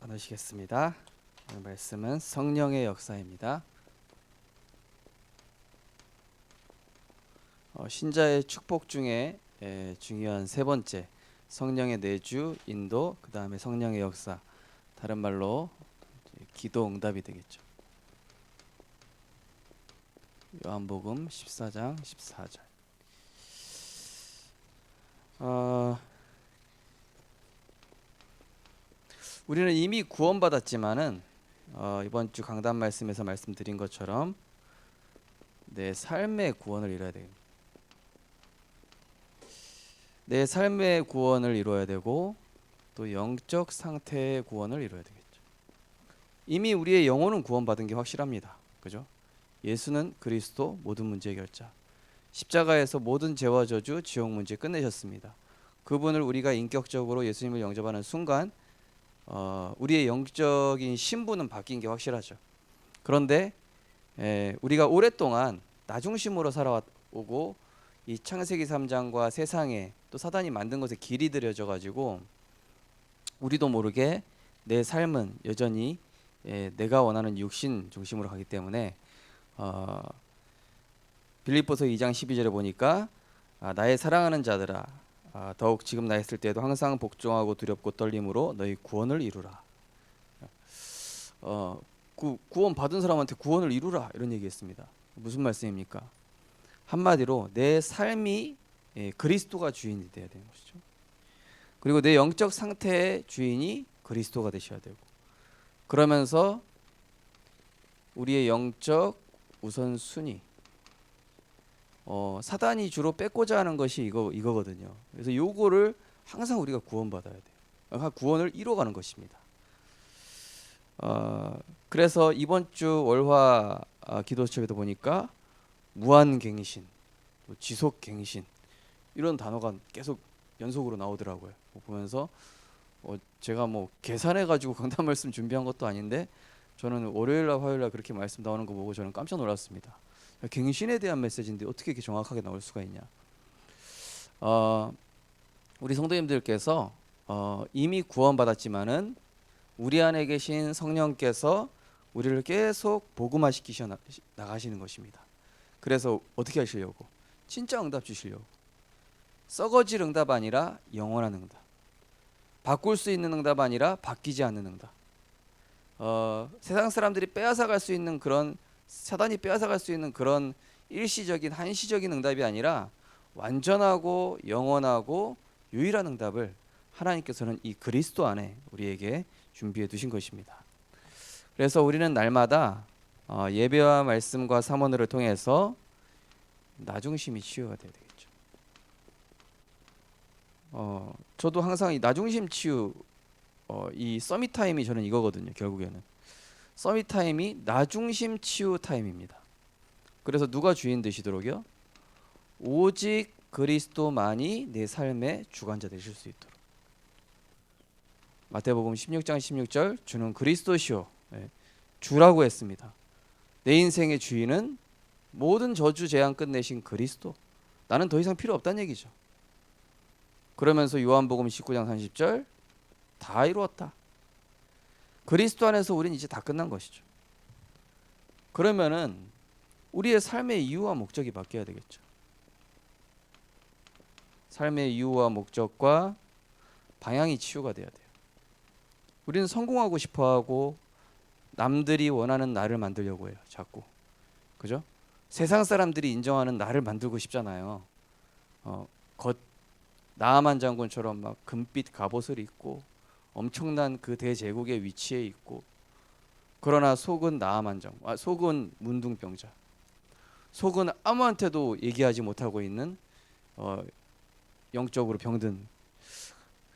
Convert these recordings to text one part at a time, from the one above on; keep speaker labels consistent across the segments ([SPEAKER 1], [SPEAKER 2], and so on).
[SPEAKER 1] 나누시겠습니다. 오늘 말씀은 성령의 역사입니다. 신자의 축복 중에 중요한 세 번째, 성령의 내주, 인도, 그 다음에 성령의 역사, 다른 말로 기도 응답이 되겠죠. 요한복음 14장 14절. 우리는 이미 구원받았지만은 이번 주 강단 말씀에서 말씀드린 것처럼 내 삶의 구원을 이뤄야 됩니다. 내 삶의 구원을 이루어야 되고 또 영적 상태의 구원을 이루어야 되겠죠. 이미 우리의 영혼은 구원받은 게 확실합니다. 그죠? 예수는 그리스도 모든 문제 해결자. 십자가에서 모든 죄와 저주, 지옥 문제 끝내셨습니다. 그분을 우리가 인격적으로 예수님을 영접하는 순간 우리의 영적인 신분은 바뀐 게 확실하죠. 그런데 우리가 오랫동안 나 중심으로 살아오고 이 창세기 3장과 세상에 또 사단이 만든 것에 길이 들여져 가지고 우리도 모르게 내 삶은 여전히 내가 원하는 육신 중심으로 가기 때문에 빌립보서 2장 12절에 보니까 나의 사랑하는 자들아 더욱 지금 나 있을 때에도 항상 복종하고 두렵고 떨림으로 너희 구원을 이루라. 구원 받은 사람한테 구원을 이루라 이런 얘기했습니다. 무슨 말씀입니까? 한마디로 내 삶이 그리스도가 주인이 돼야 되는 것이죠. 그리고 내 영적 상태의 주인이 그리스도가 되셔야 되고, 그러면서 우리의 영적 우선순위, 사단이 주로 뺏고자 하는 것이 이거거든요. 그래서 요거를 항상 우리가 구원받아야 돼요. 구원을 이뤄가는 것입니다. 그래서 이번 주 월화 기도수첩에도 보니까 무한갱신, 지속갱신 이런 단어가 계속 연속으로 나오더라고요. 보면서 제가 계산해가지고 강단 말씀 준비한 것도 아닌데 저는 월요일날 화요일날 그렇게 말씀 나오는 거 보고 저는 깜짝 놀랐습니다. 갱신에 대한 메시지인데 어떻게 이렇게 정확하게 나올 수가 있냐. 우리 성도님들께서 이미 구원받았지만은 우리 안에 계신 성령께서 우리를 계속 복음화시키셔 나가시는 것입니다. 그래서 어떻게 하시려고? 진짜 응답 주시려고. 썩어질 응답 아니라 영원한 응답. 바꿀 수 있는 응답 아니라 바뀌지 않는 응답. 세상 사람들이 빼앗아갈 수 있는 그런, 사단이 빼앗아갈 수 있는 그런 일시적인 한시적인 응답이 아니라 완전하고 영원하고 유일한 응답을 하나님께서는 이 그리스도 안에 우리에게 준비해 두신 것입니다. 그래서 우리는 날마다 예배와 말씀과 사모를 통해서 나중심이 치유가 돼야 되겠죠. 저도 항상 이 나중심 치유, 이 서밋 타임이 저는 이거거든요. 결국에는 서밋 타임이 나중심 치유 타임입니다. 그래서 누가 주인 되시도록요? 오직 그리스도만이 내 삶의 주관자 되실 수 있도록. 마태복음 16장 16절, 주는 그리스도시요, 주라고 했습니다. 내 인생의 주인은 모든 저주 재앙 끝내신 그리스도. 나는 더 이상 필요 없다는 얘기죠. 그러면서 요한복음 19장 30절, 다 이루었다. 그리스도 안에서 우리는 이제 다 끝난 것이죠. 그러면은 우리의 삶의 이유와 목적이 바뀌어야 되겠죠. 삶의 이유와 목적과 방향이 치유가 돼야 돼요. 우리는 성공하고 싶어하고 남들이 원하는 나를 만들려고 해요. 자꾸. 그죠? 세상 사람들이 인정하는 나를 만들고 싶잖아요. 나아만 장군처럼 막 금빛 갑옷을 입고 엄청난 그 대제국의 위치에 있고, 그러나 속은 나아만 장군, 속은 문둥병자, 속은 아무한테도 얘기하지 못하고 있는 영적으로 병든.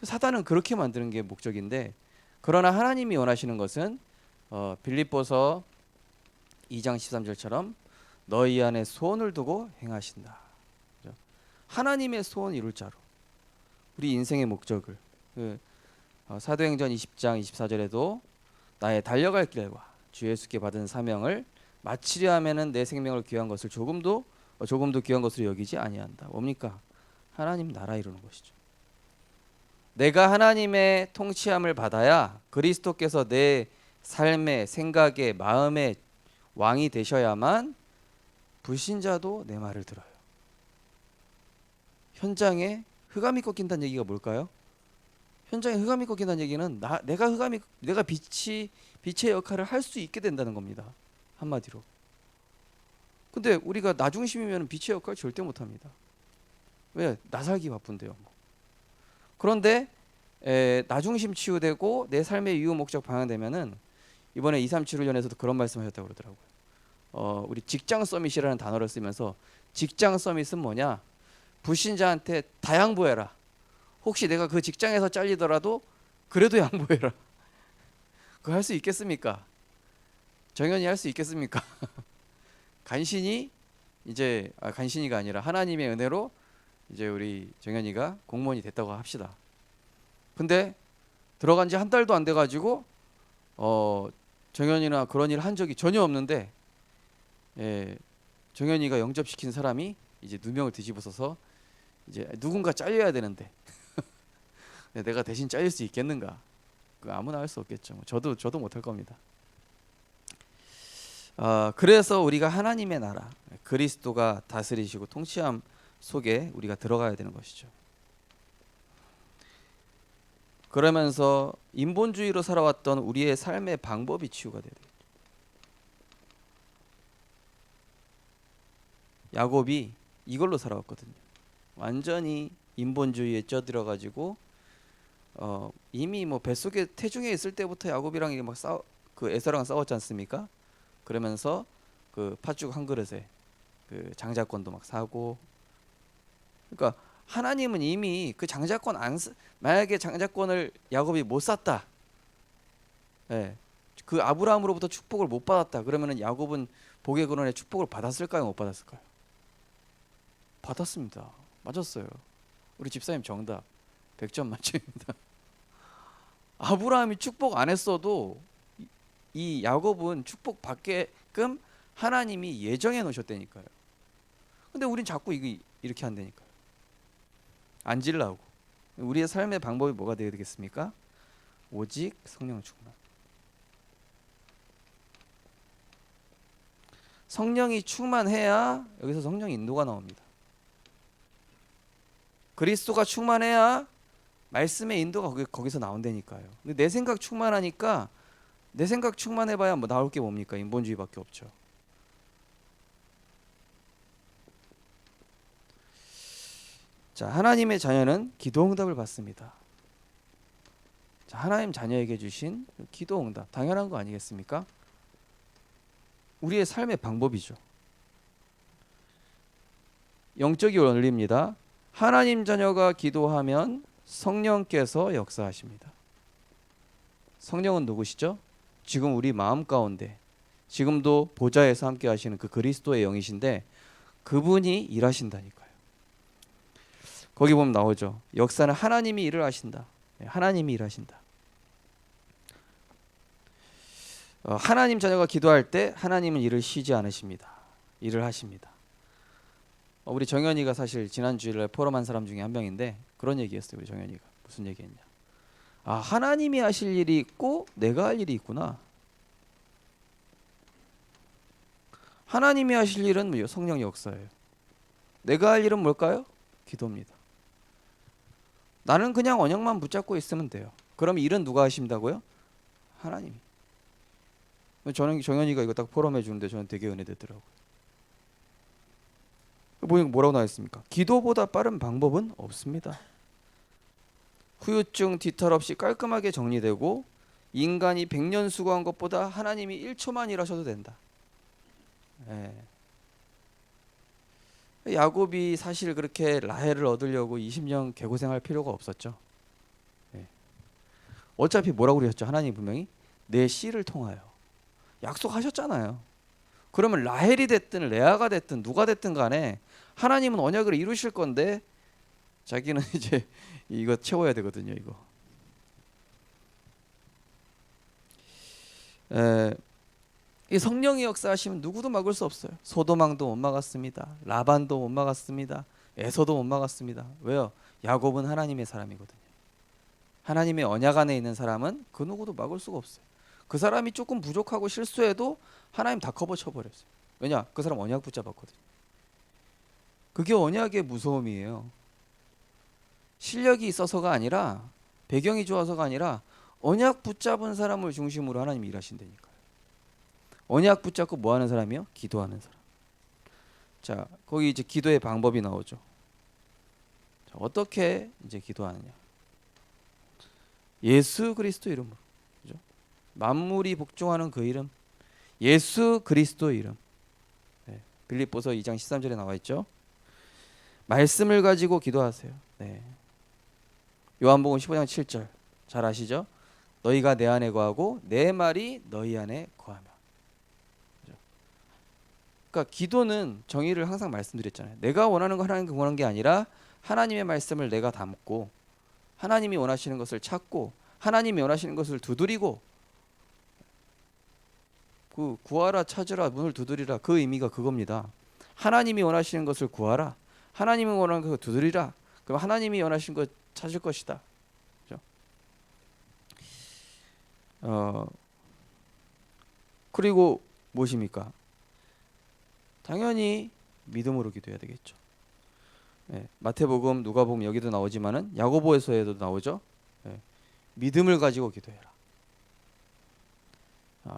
[SPEAKER 1] 사단은 그렇게 만드는 게 목적인데, 그러나 하나님이 원하시는 것은 빌립보서 2장 13절처럼 너희 안에 소원을 두고 행하신다. 하나님의 소원 이룰 자로 우리 인생의 목적을, 사도행전 20장 24절에도 나의 달려갈 길과 주 예수께 받은 사명을 마치려 하면은 내 생명을 귀한 것을 조금도 귀한 것으로 여기지 아니한다. 뭡니까? 하나님 나라 이루는 것이죠. 내가 하나님의 통치함을 받아야 그리스도께서 내 삶의 생각의 마음의 왕이 되셔야만 불신자도 내 말을 들어요. 현장에 흑암이 꺾인다는 얘기가 뭘까요? 현장에 흑암이 꺾인다는 얘기는 내가 빛의 역할을 할 수 있게 된다는 겁니다. 한마디로. 근데 우리가 나 중심이면 빛의 역할 절대 못 합니다. 왜? 나 살기 바쁜데요. 그런데 나 중심 치유되고 내 삶의 이유 목적 방향되면은 이번에 2375년에서도 그런 말씀하셨다고 그러더라고요. 우리 직장 서밋이라는 단어를 쓰면서 직장 서밋은 뭐냐? 불신자한테 다 양보해라. 혹시 내가 그 직장에서 잘리더라도 그래도 양보해라. 그거 할 수 있겠습니까? 정연이 할 수 있겠습니까? 간신히 이제 간신히가 아니라 하나님의 은혜로 이제 우리 정연이가 공무원이 됐다고 합시다. 근데 들어간 지 한 달도 안 돼 가지고 정연이나 그런 일 한 적이 전혀 없는데 정연이가 영접시킨 사람이 이제 누명을 뒤집어서서 이제 누군가 잘려야 되는데 내가 대신 잘릴 수 있겠는가? 그 아무나 할 수 없겠죠. 저도 못할 겁니다. 그래서 우리가 하나님의 나라 그리스도가 다스리시고 통치함 속에 우리가 들어가야 되는 것이죠. 그러면서 인본주의로 살아왔던 우리의 삶의 방법이 치유가 돼야 돼요. 야곱이 이걸로 살아왔거든요. 완전히 인본주의에 쪄들어 가지고 이미 뭐 뱃속에 태중에 있을 때부터 야곱이랑 막 그 에서랑 싸웠지 않습니까? 그러면서 그 팥죽 한 그릇에 그 장자권도 막 사고. 그러니까 하나님은 이미 그 장자권 만약에 장자권을 야곱이 못 샀다. 그 아브라함으로부터 축복을 못 받았다. 그러면은 야곱은 복의 근원의 축복을 받았을까요? 못 받았을까요? 받았습니다. 맞았어요. 우리 집사님 정답 100점 만점입니다. 아브라함이 축복 안 했어도 이 야곱은 축복 받게끔 하나님이 예정해 놓으셨다니까요. 근데 우린 자꾸 이렇게 한다니까요. 앉으려고. 우리의 삶의 방법이 뭐가 되어야 되겠습니까? 오직 성령 충만. 성령이 충만해야 여기서 성령 인도가 나옵니다. 그리스도가 충만해야 말씀의 인도가 거기서 나온다니까요. 근데 내 생각 충만하니까 내 생각 충만해봐야 뭐 나올 게 뭡니까? 인본주의밖에 없죠. 자, 하나님의 자녀는 기도 응답을 받습니다. 자, 하나님 자녀에게 주신 기도 응답 당연한 거 아니겠습니까? 우리의 삶의 방법이죠. 영적인 원리입니다. 하나님 자녀가 기도하면 성령께서 역사하십니다. 성령은 누구시죠? 지금 우리 마음 가운데 지금도 보좌에서 함께 하시는 그 그리스도의 영이신데 그분이 일하신다니까요. 거기 보면 나오죠. 역사는 하나님이 일을 하신다. 하나님이 일하신다. 하나님 자녀가 기도할 때 하나님은 일을 쉬지 않으십니다. 일을 하십니다. 우리 정연이가 사실 지난 주일날 포럼한 사람 중에 한 명인데 그런 얘기했어요. 우리 정연이가 무슨 얘기했냐? 하나님이 하실 일이 있고 내가 할 일이 있구나. 하나님이 하실 일은 성령 역사예요. 내가 할 일은 뭘까요? 기도입니다. 나는 그냥 언약만 붙잡고 있으면 돼요. 그럼 일은 누가 하신다고요? 하나님이. 저는 정연이가 이거 딱 포럼해 주는데 저는 되게 은혜되더라고요. 뭐라고 나와있습니까? 기도보다 빠른 방법은 없습니다. 후유증 뒤탈 없이 깔끔하게 정리되고 인간이 100년 수고한 것보다 하나님이 1초만 일하셔도 된다. 야곱이 사실 그렇게 라헬을 얻으려고 20년 개고생할 필요가 없었죠. 어차피 뭐라고 그러셨죠? 하나님 분명히 내 씨를 통하여 약속하셨잖아요. 그러면 라헬이 됐든 레아가 됐든 누가 됐든 간에 하나님은 언약을 이루실 건데 자기는 이제 이거 채워야 되거든요. 이거. 이 성령의 역사하시면 누구도 막을 수 없어요. 소도망도 못 막았습니다. 라반도 못 막았습니다. 에서도 못 막았습니다. 왜요? 야곱은 하나님의 사람이거든요. 하나님의 언약 안에 있는 사람은 그 누구도 막을 수가 없어요. 그 사람이 조금 부족하고 실수해도 하나님 다 커버 쳐버렸어요. 왜냐? 그 사람 언약 붙잡았거든요. 그게 언약의 무서움이에요. 실력이 있어서가 아니라, 배경이 좋아서가 아니라 언약 붙잡은 사람을 중심으로 하나님이 일하신다니까요. 언약 붙잡고 뭐 하는 사람이요? 기도하는 사람. 자, 거기 이제 기도의 방법이 나오죠. 자, 어떻게 이제 기도하느냐? 예수 그리스도 이름으로. 그죠? 만물이 복종하는 그 이름. 예수 그리스도 이름. 네. 빌립보서 2장 13절에 나와 있죠. 말씀을 가지고 기도하세요. 네. 요한복음 15장 7절 잘 아시죠? 너희가 내 안에 거하고 내 말이 너희 안에 거하며. 그죠? 그러니까 기도는 정의를 항상 말씀드렸잖아요. 내가 원하는 거 하나님께 원하는 게 아니라 하나님의 말씀을 내가 담고 하나님이 원하시는 것을 찾고 하나님이 원하시는 것을 두드리고, 그 구하라 찾으라 문을 두드리라, 그 의미가 그겁니다. 하나님이 원하시는 것을 구하라, 하나님이 원하는 것을 두드리라. 그럼 하나님이 원하시는 것 찾을 것이다. 그렇죠? 그리고 무엇입니까? 당연히 믿음으로 기도해야 되겠죠. 네, 마태복음, 누가복음 여기도 나오지만은 야고보서에도 나오죠. 네, 믿음을 가지고 기도해라.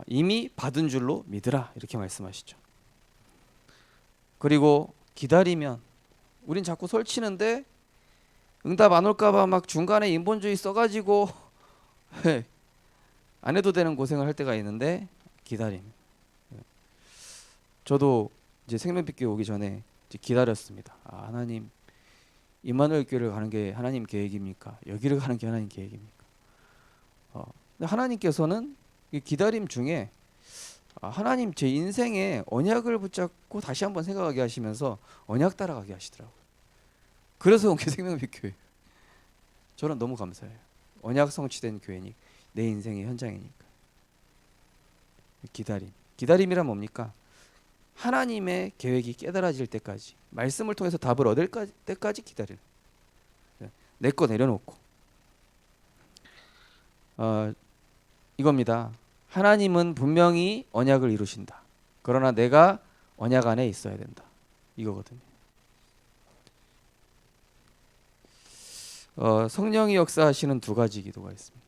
[SPEAKER 1] 이미 받은 줄로 믿으라, 이렇게 말씀하시죠. 그리고 기다리면, 우린 자꾸 설치는데 응답 안 올까봐 막 중간에 인본주의 써가지고 안 해도 되는 고생을 할 때가 있는데, 기다림. 저도 이제 생명빛 교회 오기 전에 이제 기다렸습니다. 하나님, 임마누엘 교회를 가는 게 하나님 계획입니까? 여기를 가는 게 하나님 계획입니까? 근데 하나님께서는 이 기다림 중에 하나님 제 인생에 언약을 붙잡고 다시 한번 생각하게 하시면서 언약 따라가게 하시더라고요. 그래서 온 게 생명빛 교회. 저는 너무 감사해요. 언약 성취된 교회니 내 인생의 현장이니까. 기다림. 기다림이란 뭡니까? 하나님의 계획이 깨달아질 때까지, 말씀을 통해서 답을 얻을 때까지 기다리는. 내 거 내려놓고. 이겁니다. 하나님은 분명히 언약을 이루신다. 그러나 내가 언약 안에 있어야 된다. 이거거든요. 성령이 역사하시는 두 가지 기도가 있습니다.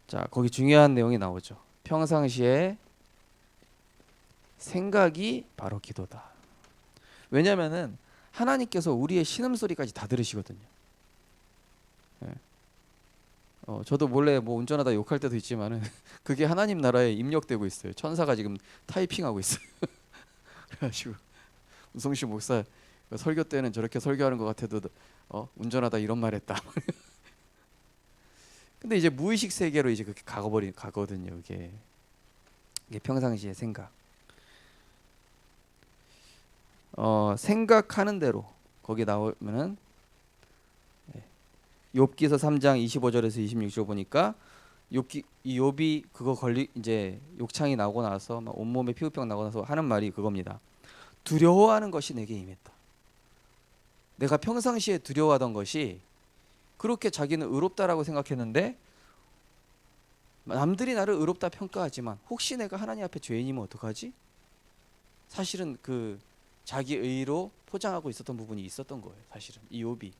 [SPEAKER 1] 자, 거기 중요한 내용이 나오죠. 평상시에 생각이 바로 기도다. 왜냐하면은 하나님께서 우리의 신음소리까지 다 들으시거든요. 예. 저도 몰래 뭐 운전하다 욕할 때도 있지만은 그게 하나님 나라에 입력되고 있어요. 천사가 지금 타이핑하고 있어요. 그래가지고 우성시 목사 설교 때는 저렇게 설교하는 것 같아도 운전하다 이런 말했다. 근데 이제 무의식 세계로 이제 그렇게 가거든요. 이게 평상시의 생각. 생각하는 대로 거기 나오면은 욥기서 3장 25절에서 26절 보니까 욥이 그거 이제 욕창이 나고 나서 막 온몸에 피부병 나고 나서 하는 말이 그겁니다. 두려워하는 것이 내게 임했다. 내가 평상시에 두려워하던 것이, 그렇게 자기는 의롭다라고 생각했는데 남들이 나를 의롭다 평가하지만 혹시 내가 하나님 앞에 죄인이면 어떡하지? 사실은 그 자기 의로 포장하고 있었던 부분이 있었던 거예요. 사실은 이 욥이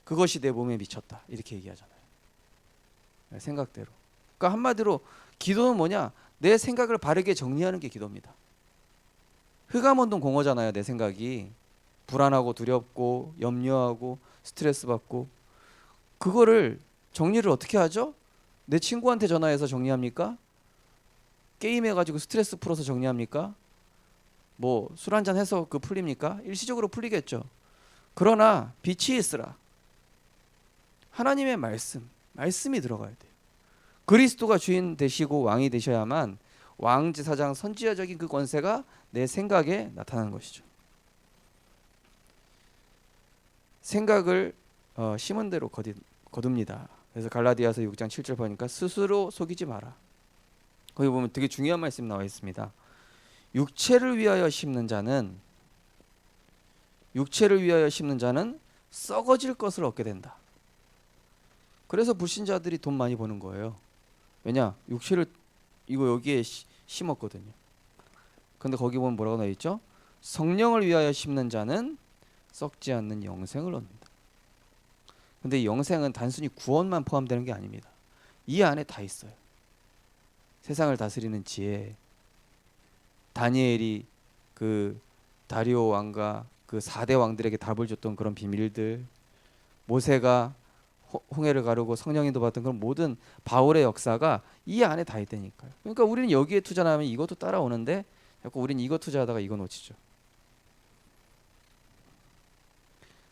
[SPEAKER 1] 그것이 내 몸에 미쳤다 이렇게 얘기하잖아요. 생각대로. 그러니까 한마디로 기도는 뭐냐? 내 생각을 바르게 정리하는 게 기도입니다. 흑암운동 공허잖아요. 내 생각이 불안하고 두렵고 염려하고 스트레스 받고, 그거를 정리를 어떻게 하죠? 내 친구한테 전화해서 정리합니까? 게임해가지고 스트레스 풀어서 정리합니까? 뭐 술 한잔 해서 그 풀립니까? 일시적으로 풀리겠죠. 그러나 빛이 있으라. 하나님의 말씀이 들어가야 돼요. 그리스도가 주인 되시고 왕이 되셔야만 왕지사장 선지자적인 그 권세가 내 생각에 나타나는 것이죠. 생각을 심은 대로 거둡니다. 그래서 갈라디아서 6장 7절 보니까 스스로 속이지 마라. 거기 보면 되게 중요한 말씀 나와 있습니다. 육체를 위하여 심는 자는 썩어질 것을 얻게 된다. 그래서 불신자들이 돈 많이 버는 거예요. 왜냐? 육체를 이거 여기에 심었거든요. 근데 거기 보면 뭐라고 나와 있죠? 성령을 위하여 심는 자는 썩지 않는 영생을 얻는다. 근데 이 영생은 단순히 구원만 포함되는 게 아닙니다. 이 안에 다 있어요. 세상을 다스리는 지혜, 다니엘이 그 다리오 왕과 그 4대 왕들에게 답을 줬던 그런 비밀들, 모세가 홍해를 가르고 성령인도 받던 그런 모든 바울의 역사가 이 안에 다 있다니까요. 그러니까 우리는 여기에 투자하면 이것도 따라오는데 자꾸 우리는 이거 투자하다가 이거 놓치죠.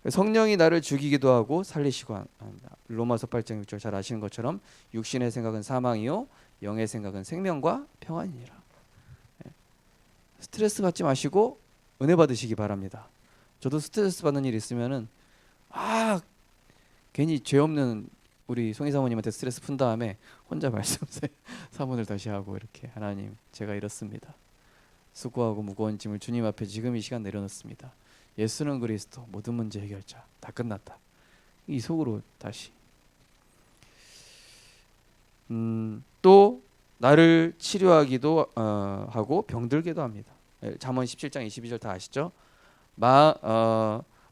[SPEAKER 1] 성령이 나를 죽이기도 하고 살리시고 합니다. 로마서 8장 6절 잘 아시는 것처럼 육신의 생각은 사망이요 영의 생각은 생명과 평안이니라. 스트레스 받지 마시고 은혜 받으시기 바랍니다. 저도 스트레스 받는 일 있으면은 괜히 죄 없는 우리 송희 사모님한테 스트레스 푼 다음에 혼자 말씀 사문을 다시 하고 이렇게 하나님 제가 이렇습니다. 수고하고 무거운 짐을 주님 앞에 지금 이 시간 내려놓습니다. 예수는 그리스도 모든 문제 해결자 다 끝났다. 이 속으로 다시 또 나를 치료하기도 하고 병들게도 합니다. 잠언 17장 22절 다 아시죠?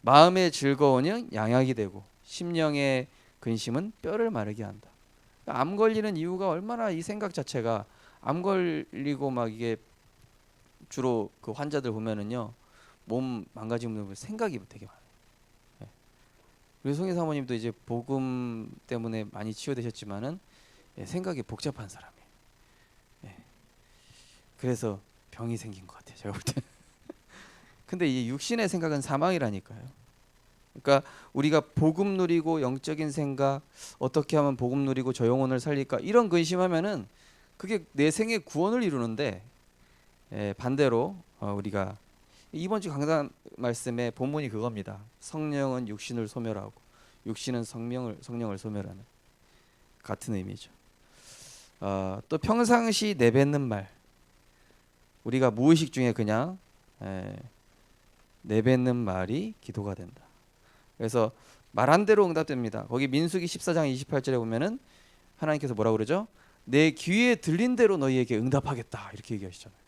[SPEAKER 1] 마음의 즐거움은 양약이 되고 심령의 근심은 뼈를 마르게 한다. 암 걸리는 이유가 얼마나 이 생각 자체가 암 걸리고 막 이게 주로 그 환자들 보면은요 몸 망가지는 분 생각이 되게 많아요. 우리 송희 사모님도 이제 복음 때문에 많이 치유되셨지만은 생각이 복잡한 사람이에요. 그래서 병이 생긴 것 같아요. 제가 볼 때. 근데 이 육신의 생각은 사망이라니까요. 그러니까 우리가 복음 누리고 영적인 생각 어떻게 하면 복음 누리고 저 영혼을 살릴까 이런 근심하면은 그게 내 생의 구원을 이루는데 반대로 우리가 이번 주 강단 말씀의 본문이 그겁니다. 성령은 육신을 소멸하고 육신은 성령을 소멸하는 같은 의미죠. 또 평상시 내뱉는 말 우리가 무의식 중에 그냥 내뱉는 말이 기도가 된다. 그래서 말한 대로 응답됩니다. 거기 민수기 14장 28절에 보면은 하나님께서 뭐라고 그러죠? 내 귀에 들린 대로 너희에게 응답하겠다 이렇게 얘기하시잖아요.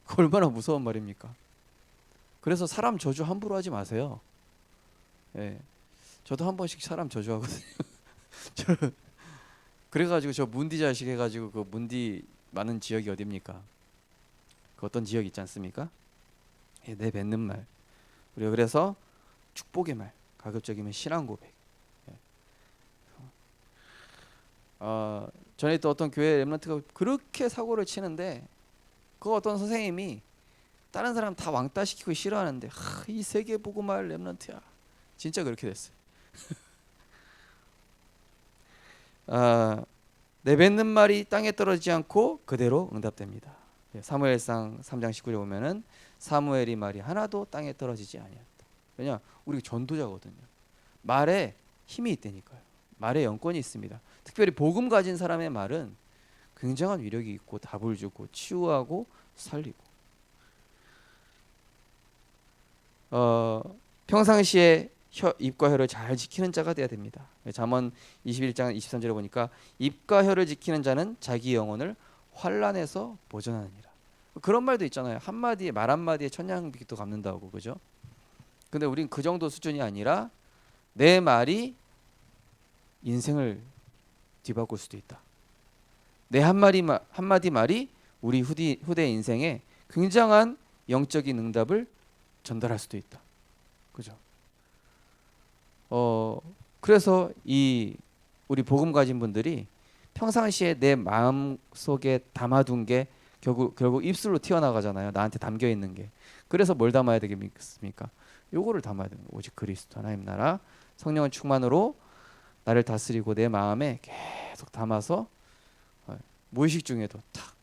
[SPEAKER 1] 그 얼마나 무서운 말입니까? 그래서 사람 저주 함부로 하지 마세요. 저도 한 번씩 사람 저주하거든요. 그래가지고 저 문디 자식 해가지고 그 문디 많은 지역이 어디입니까? 그 어떤 지역 있지 않습니까? 내뱉는 말. 우리가 그래서 축복의 말, 가급적이면 신앙 고백. 전에 또 어떤 교회 랩런트가 그렇게 사고를 치는데 그 어떤 선생님이 다른 사람 다 왕따 시키고 싫어하는데 이 세계 복음할 랩런트야. 진짜 그렇게 됐어요. 내뱉는 말이 땅에 떨어지지 않고 그대로 응답됩니다. 사무엘상 3장 19절에 보면은 사무엘이 말이 하나도 땅에 떨어지지 아니었다. 왜냐? 우리 전도자거든요. 말에 힘이 있다니까요. 말에 영권이 있습니다. 특별히 복음 가진 사람의 말은 굉장한 위력이 있고 답을 주고 치유하고 살리고 평상시에 입과 혀를 잘 지키는 자가 돼야 됩니다. 잠언 21장 23절에 보니까 입과 혀를 지키는 자는 자기 영혼을 환난에서 보전하느니라. 그런 말도 있잖아요. 한마디에 말 한마디에 천냥빚도 갚는다고. 그죠? 근데 우린 그 정도 수준이 아니라 내 말이 인생을 뒤바꿀 수도 있다. 내 한마디 말이 우리 후대 인생에 굉장한 영적인 응답을 전달할 수도 있다. 그죠? 그래서 이 우리 복음 가진 분들이 평상시에 내 마음 속에 담아둔 게 결국 입술로 튀어나가잖아요. 나한테 담겨 있는 게. 그래서 뭘 담아야 되겠습니까? 요거를 담아야 되는 거예요. 오직 그리스도 하나님 나라 성령의 충만으로 나를 다스리고 내 마음에 계속 담아서 무의식 중에도 탁.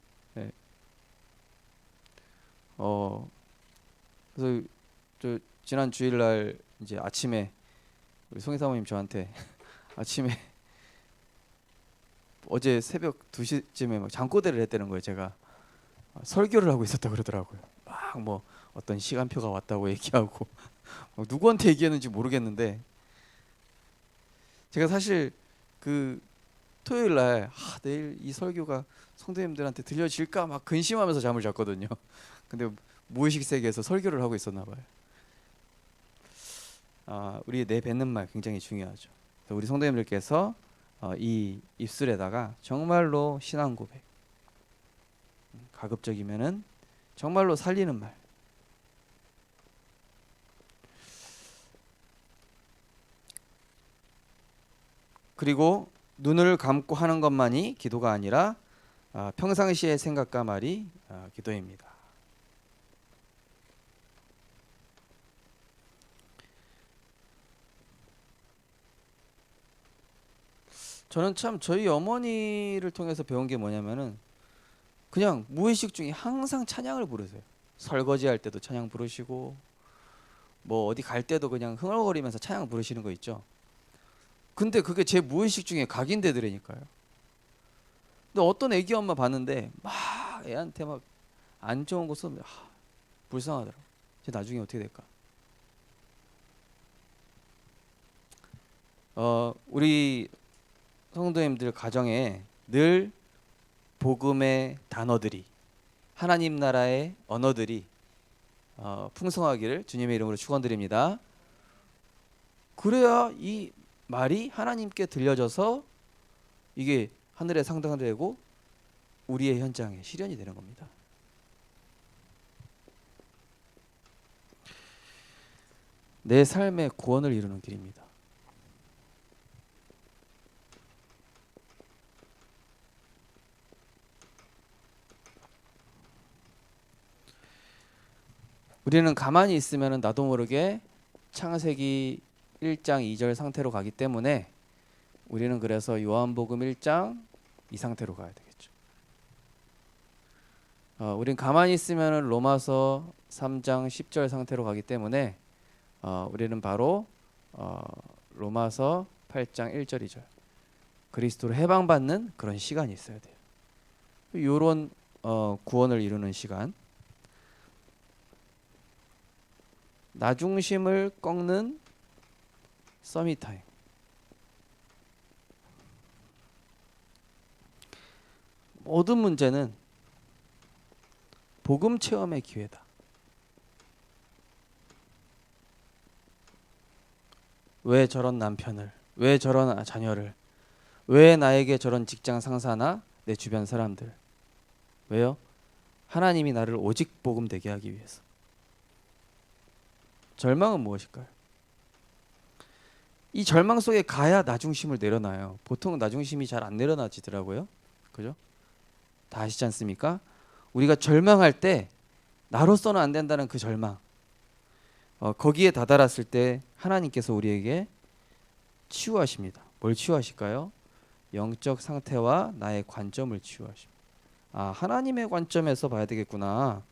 [SPEAKER 1] 그래서 저 지난 주일날 이제 아침에 우리 송희 사모님 저한테 아침에 어제 새벽 2시쯤에 막 잠꼬대를 했다는 거예요. 제가 설교를 하고 있었다 그러더라고요. 막 뭐 어떤 시간표가 왔다고 얘기하고 누구한테 얘기했는지 모르겠는데 제가 사실 그 토요일 날 내일 이 설교가 성도님들한테 들려질까 막 근심하면서 잠을 잤거든요. 근데 무의식 세계에서 설교를 하고 있었나 봐요. 우리 내뱉는 말 굉장히 중요하죠. 우리 성도님들께서 이 입술에다가 정말로 신앙 고백, 가급적이면은 정말로 살리는 말, 그리고 눈을 감고 하는 것만이 기도가 아니라 평상시의 생각과 말이 기도입니다. 저는 참 저희 어머니를 통해서 배운 게 뭐냐면은 그냥 무의식 중에 항상 찬양을 부르세요. 설거지 할 때도 찬양 부르시고 뭐 어디 갈 때도 그냥 흥얼거리면서 찬양 부르시는 거 있죠. 근데 그게 제 무의식 중에 각인되더라니까요. 근데 어떤 애기 엄마 봤는데 막 애한테 막 안 좋은 거 쓰면 불쌍하더라고. 이제 나중에 어떻게 될까? 우리 성도님들 가정에 늘 복음의 단어들이, 하나님 나라의 언어들이 풍성하기를 주님의 이름으로 축원드립니다. 그래야 이 말이 하나님께 들려져서 이게 하늘에 상달되고 우리의 현장에 실현이 되는 겁니다. 내 삶의 구원을 이루는 길입니다. 우리는 가만히 있으면 나도 모르게 창세기 1장 2절 상태로 가기 때문에 우리는 그래서 요한복음 1장 이 상태로 가야 되겠죠. 우린 가만히 있으면 로마서 3장 10절 상태로 가기 때문에 우리는 바로 로마서 8장 1절 2절 그리스도로 해방받는 그런 시간이 있어야 돼요. 이런 구원을 이루는 시간, 나중심을 꺾는 서밋타임. 모든 문제는 복음 체험의 기회다. 왜 저런 남편을, 왜 저런 자녀를, 왜 나에게 저런 직장 상사나 내 주변 사람들, 왜요? 하나님이 나를 오직 복음 되게 하기 위해서. 절망은 무엇일까요? 이 절망 속에 가야 나중심을 내려놔요. 보통 나중심이 잘 안 내려놔지더라고요. 그죠? 다 아시지 않습니까? 우리가 절망할 때 나로서는 안 된다는 그 절망, 거기에 다다랐을 때 하나님께서 우리에게 치유하십니다. 뭘 치유하실까요? 영적 상태와 나의 관점을 치유하십니다. 하나님의 관점에서 봐야 되겠구나.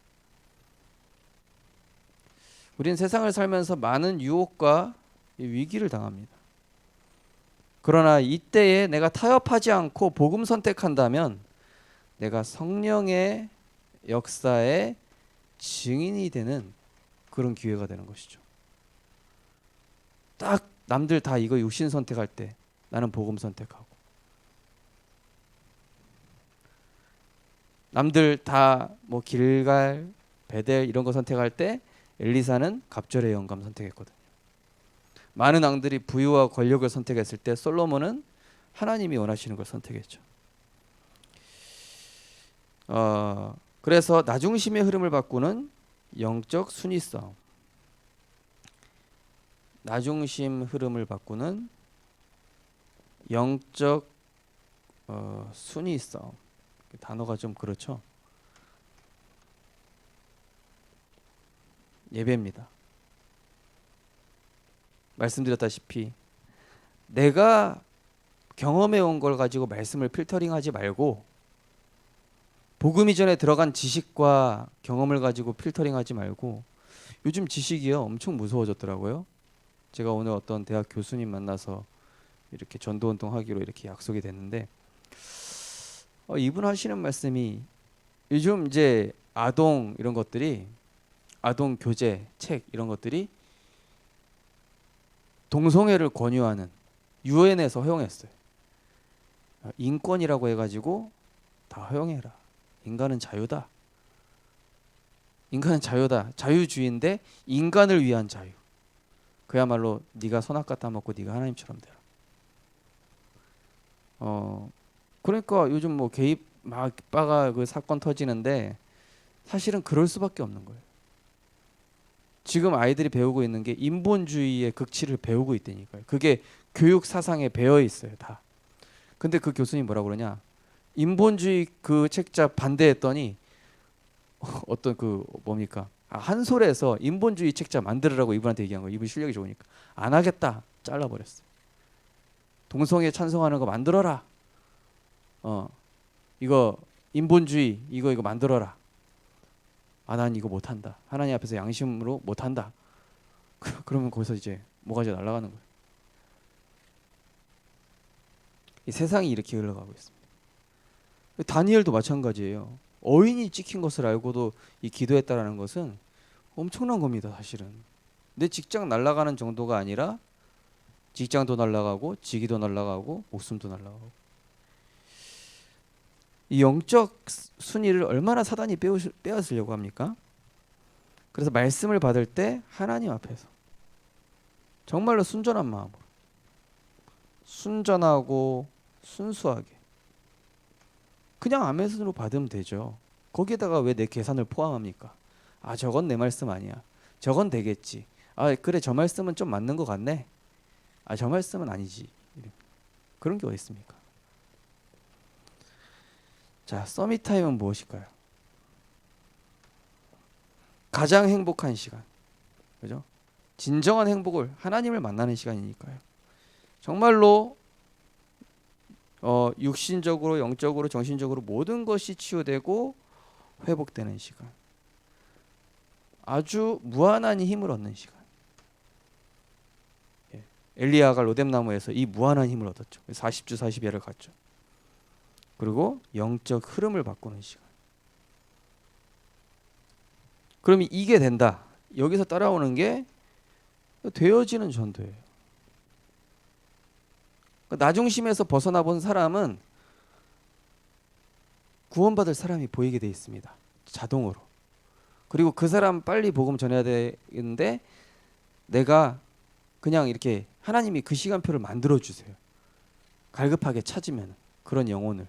[SPEAKER 1] 우린 세상을 살면서 많은 유혹과 위기를 당합니다. 그러나 이때에 내가 타협하지 않고 복음 선택한다면 내가 성령의 역사의 증인이 되는 그런 기회가 되는 것이죠. 딱 남들 다 이거 육신 선택할 때 나는 복음 선택하고, 남들 다 뭐 길갈, 베델 이런 거 선택할 때 엘리사는 갑절의 영감 선택했거든요. 많은 왕들이 부유와 권력을 선택했을 때 솔로몬은 하나님이 원하시는 걸 선택했죠. 그래서 나중심의 흐름을 바꾸는 영적 순위 싸움, 나중심 흐름을 바꾸는 영적 순위 싸움. 단어가 좀 그렇죠. 예배입니다. 말씀드렸다시피 내가 경험해 온 걸 가지고 말씀을 필터링하지 말고 복음 이전에 들어간 지식과 경험을 가지고 필터링하지 말고, 요즘 지식이요 엄청 무서워졌더라고요. 제가 오늘 어떤 대학 교수님 만나서 이렇게 전도운동 하기로 이렇게 약속이 됐는데 이분 하시는 말씀이 요즘 이제 아동 이런 것들이, 아동 교재 책 이런 것들이 동성애를 권유하는 유엔에서 허용했어요. 인권이라고 해가지고 다 허용해라. 인간은 자유다. 인간은 자유다. 자유주의인데 인간을 위한 자유. 그야말로 네가 선악과 따먹고 네가 하나님처럼 되라. 그러니까 요즘 뭐 개입 막 빠가 그 사건 터지는데 사실은 그럴 수밖에 없는 거예요. 지금 아이들이 배우고 있는 게 인본주의의 극치를 배우고 있다니까요. 그게 교육 사상에 배어 있어요, 다. 근데 그 교수님 뭐라 그러냐? 인본주의 그 책자 반대했더니 어떤 그 뭡니까? 한솔에서 인본주의 책자 만들으라고 이분한테 얘기한 거예요. 이분 실력이 좋으니까. 안 하겠다. 잘라버렸어요. 동성애 찬성하는 거 만들어라. 이거 인본주의 이거 만들어라. 난 이거 못한다. 하나님 앞에서 양심으로 못한다. 그러면 거기서 이제 뭐가지 날아가는 거예요. 이 세상이 이렇게 흘러가고 있습니다. 다니엘도 마찬가지예요. 어인이 찍힌 것을 알고도 이 기도했다라는 것은 엄청난 겁니다, 사실은. 내 직장 날아가는 정도가 아니라 직장도 날아가고 직위도 날아가고 목숨도 날아가고. 이 영적 순위를 얼마나 사단이 빼앗으려고 합니까? 그래서 말씀을 받을 때 하나님 앞에서 정말로 순전한 마음으로, 순전하고 순수하게 그냥 아멘으로 받으면 되죠. 거기에다가 왜 내 계산을 포함합니까? 저건 내 말씀 아니야. 저건 되겠지. 그래, 저 말씀은 좀 맞는 것 같네. 저 말씀은 아니지. 그런 게 어디 있습니까? 자, 서밋 타임은 무엇일까요? 가장 행복한 시간, 그죠? 진정한 행복을 하나님을 만나는 시간이니까요. 정말로 육신적으로, 영적으로, 정신적으로 모든 것이 치유되고 회복되는 시간. 아주 무한한 힘을 얻는 시간. 엘리야가 로뎀나무에서 이 무한한 힘을 얻었죠. 40주 40夜를 갔죠. 그리고 영적 흐름을 바꾸는 시간. 그럼 이게 된다. 여기서 따라오는 게 되어지는 전도예요. 나 중심에서 벗어나 본 사람은 구원받을 사람이 보이게 돼 있습니다. 자동으로. 그리고 그 사람 빨리 복음 전해야 되는데 내가 그냥 이렇게 하나님이 그 시간표를 만들어 주세요. 갈급하게 찾으면 그런 영혼을.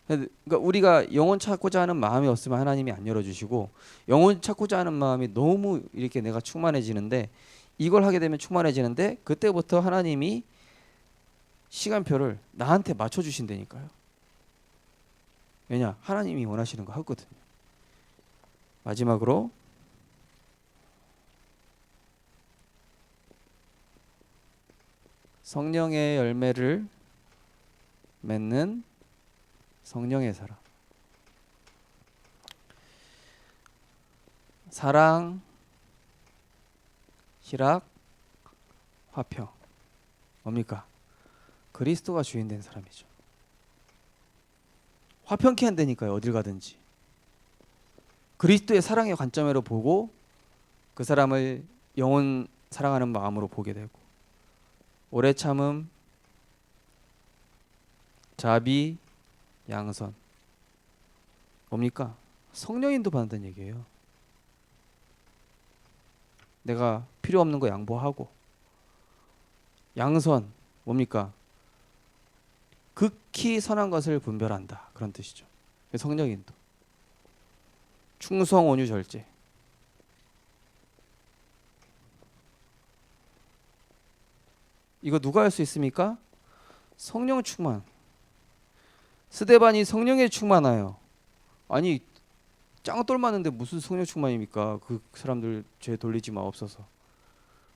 [SPEAKER 1] 그러니까 우리가 영혼 찾고자 하는 마음이 없으면 하나님이 안 열어주시고, 영혼 찾고자 하는 마음이 너무 이렇게 내가 충만해지는데, 이걸 하게 되면 충만해지는데 그때부터 하나님이 시간표를 나한테 맞춰주신다니까요. 왜냐? 하나님이 원하시는 거 하거든요. 마지막으로 성령의 열매를 맺는 성령의 사람. 사랑, 희락, 화평. 뭡니까? 그리스도가 주인 된 사람이죠. 화평케 한다니까요. 어딜 가든지. 그리스도의 사랑의 관점으로 보고 그 사람을 영혼 사랑하는 마음으로 보게 되고, 오래 참음, 자비, 양선. 뭡니까? 성령인도 받는다는 얘기예요. 내가 필요 없는 거 양보하고. 양선 뭡니까? 극히 선한 것을 분별한다. 그런 뜻이죠. 성령인도. 충성, 온유, 절제. 이거 누가 할 수 있습니까? 성령 충만. 스데반이 성령에 충만하여. 아니 짱돌 많은데 무슨 성령 충만입니까? 그 사람들 죄 돌리지 마옵소서.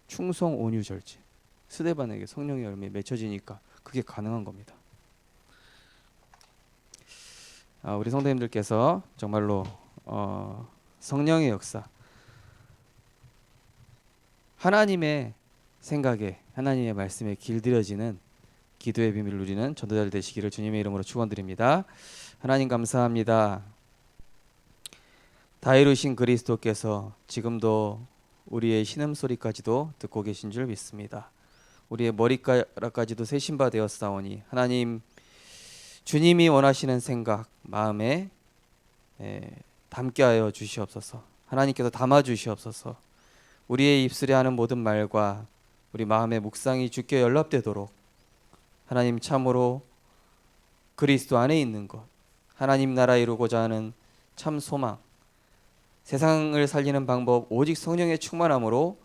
[SPEAKER 1] 충성, 온유, 절제. 스데반에게 성령의 열매 맺혀지니까 그게 가능한 겁니다. 우리 성도님들께서 정말로 성령의 역사, 하나님의 생각에, 하나님의 말씀에 길들여지는 기도의 비밀을 누리는 전도자들 되시기를 주님의 이름으로 축원드립니다. 하나님 감사합니다. 다 이루신 그리스도께서 지금도 우리의 신음소리까지도 듣고 계신 줄 믿습니다. 우리의 머리카락까지도 세신 바 되었사오니 하나님 주님이 원하시는 생각 마음에 담게 하여 주시옵소서. 하나님께서 담아 주시옵소서. 우리의 입술에 하는 모든 말과 우리 마음의 묵상이 주께 연락되도록 하나님 참으로 그리스도 안에 있는 것, 하나님 나라 이루고자 하는 참 소망, 세상을 살리는 방법 오직 성령의 충만함으로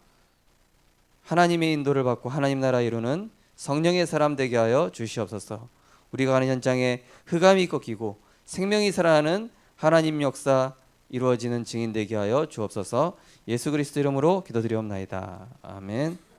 [SPEAKER 1] 하나님의 인도를 받고 하나님 나라 이루는 성령의 사람 되게 하여 주시옵소서. 우리가 가는 현장에 흑암이 꺾이고 생명이 살아나는 하나님 역사 이루어지는 증인 되게 하여 주옵소서. 예수 그리스도 이름으로 기도드리옵나이다. 아멘.